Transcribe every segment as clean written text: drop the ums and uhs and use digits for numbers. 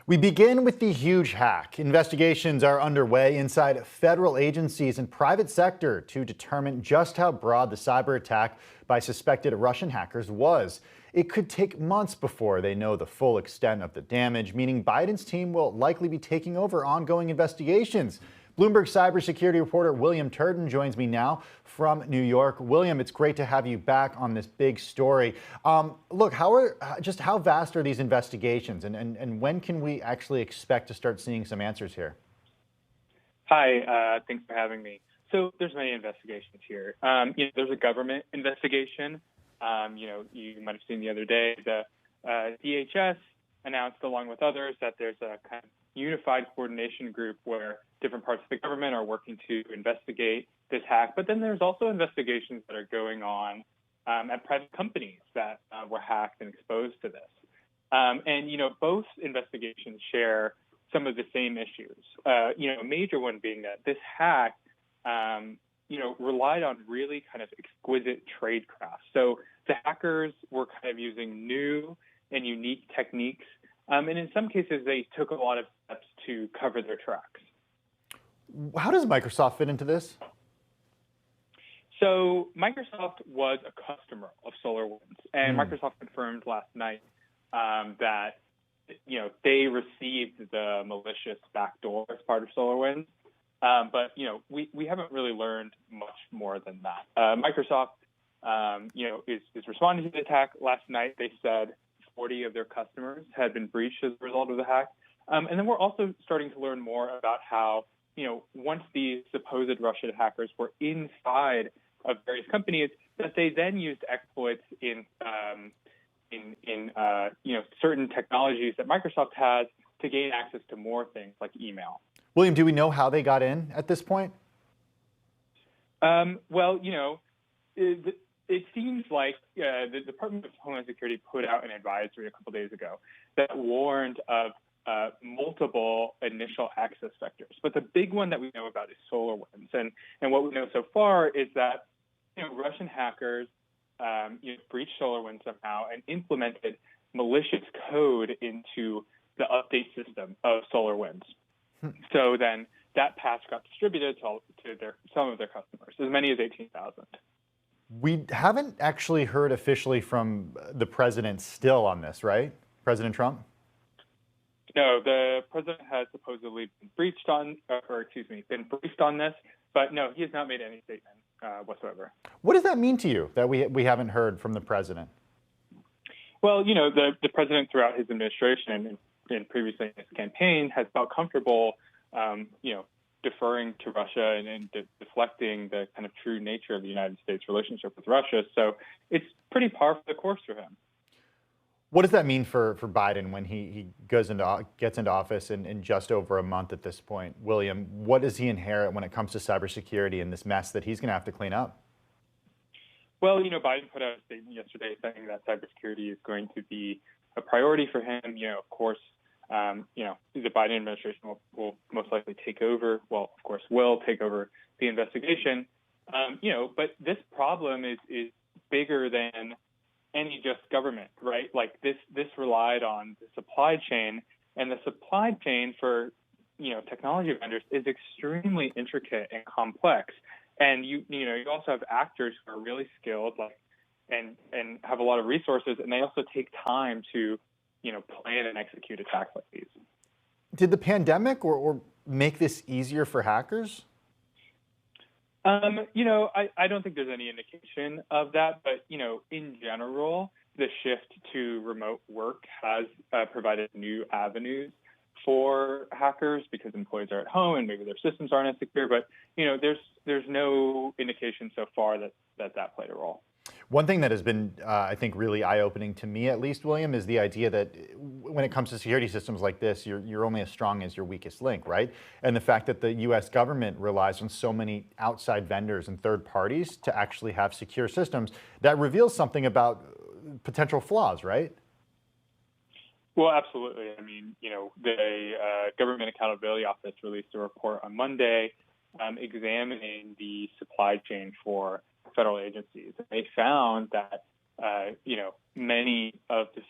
We begin with the huge hack. Investigations are underway inside federal agencies and private sector to determine just how broad the cyber attack by suspected Russian hackers was. It could take months before they know the full extent of the damage, meaning Biden's team will likely be taking over ongoing investigations. Bloomberg cybersecurity reporter William Turton joins me now from New York. William, it's great to have you back on this big story. Look, how vast are these investigations, and when can we actually expect to start seeing some answers here? Hi, thanks for having me. So there's many investigations here. There's a government investigation. You might have seen the other day the DHS announced, along with others, that there's a kind of unified coordination group where different parts of the government are working to investigate this hack. But then there's also investigations that are going on at private companies that were hacked and exposed to this. Both investigations share some of the same issues. A major one being that this hack, relied on really kind of exquisite tradecraft. So the hackers were kind of using new and unique techniques. And in some cases, they took a lot of steps to cover their tracks. How does Microsoft fit into this? So Microsoft was a customer of SolarWinds, and Microsoft confirmed last night that they received the malicious backdoor as part of SolarWinds. But we haven't really learned much more than that. Microsoft, is responding to the attack. Last night, they said 40 of their customers had been breached as a result of the hack. And then we're also starting to learn more about how, once these supposed Russian hackers were inside of various companies, that they then used exploits in certain technologies that Microsoft has to gain access to more things like email. William, do we know how they got in at this point? It seems like the Department of Homeland Security put out an advisory a couple days ago that warned of multiple initial access vectors. But the big one that we know about is SolarWinds. And what we know so far is that Russian hackers breached SolarWinds somehow and implemented malicious code into the update system of SolarWinds. So then that patch got distributed to some of their customers, as many as 18,000. We haven't actually heard officially from the president still on this, right? President Trump? No, the president has supposedly been briefed on this, but no, he has not made any statement whatsoever. What does that mean to you that we haven't heard from the president? Well, the president throughout his administration and previously in his campaign has felt comfortable, deferring to Russia and deflecting the kind of true nature of the United States relationship with Russia. So it's pretty par for the course for him. What does that mean for Biden when he gets into office in just over a month at this point? William, what does he inherit when it comes to cybersecurity and this mess that he's going to have to clean up? Well, Biden put out a statement yesterday saying that cybersecurity is going to be a priority for him. Of course, the Biden administration will most likely take over. Well, of course, will take over the investigation. But this problem is bigger than any just government, right? Like this relied on the supply chain, and the supply chain for technology vendors is extremely intricate and complex. And you also have actors who are really skilled, and have a lot of resources, and they also take time to plan and execute attacks like these. Did the pandemic or make this easier for hackers? I don't think there's any indication of that, but in general, the shift to remote work has provided new avenues for hackers because employees are at home and maybe their systems aren't as secure. But there's no indication so far that played a role. One thing that has been, I think, really eye-opening to me, at least, William, is the idea that when it comes to security systems like this, you're only as strong as your weakest link, right? And the fact that the U.S. government relies on so many outside vendors and third parties to actually have secure systems, that reveals something about potential flaws, right? Well, absolutely. I mean, the Government Accountability Office released a report on Monday examining the supply chain for federal agencies. They found that many of the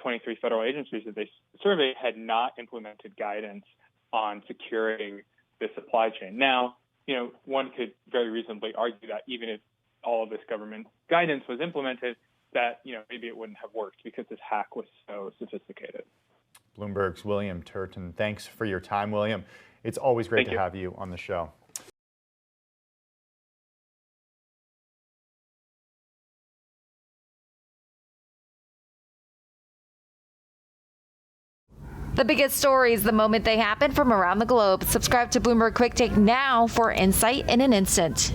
23 federal agencies that they surveyed had not implemented guidance on securing the supply chain. Now, one could very reasonably argue that even if all of this government guidance was implemented, that, maybe it wouldn't have worked because this hack was so sophisticated. Bloomberg's William Turton. Thanks for your time, William. It's always great to have you on the show. The biggest stories the moment they happen from around the globe. Subscribe to Bloomberg Quick Take now for insight in an instant.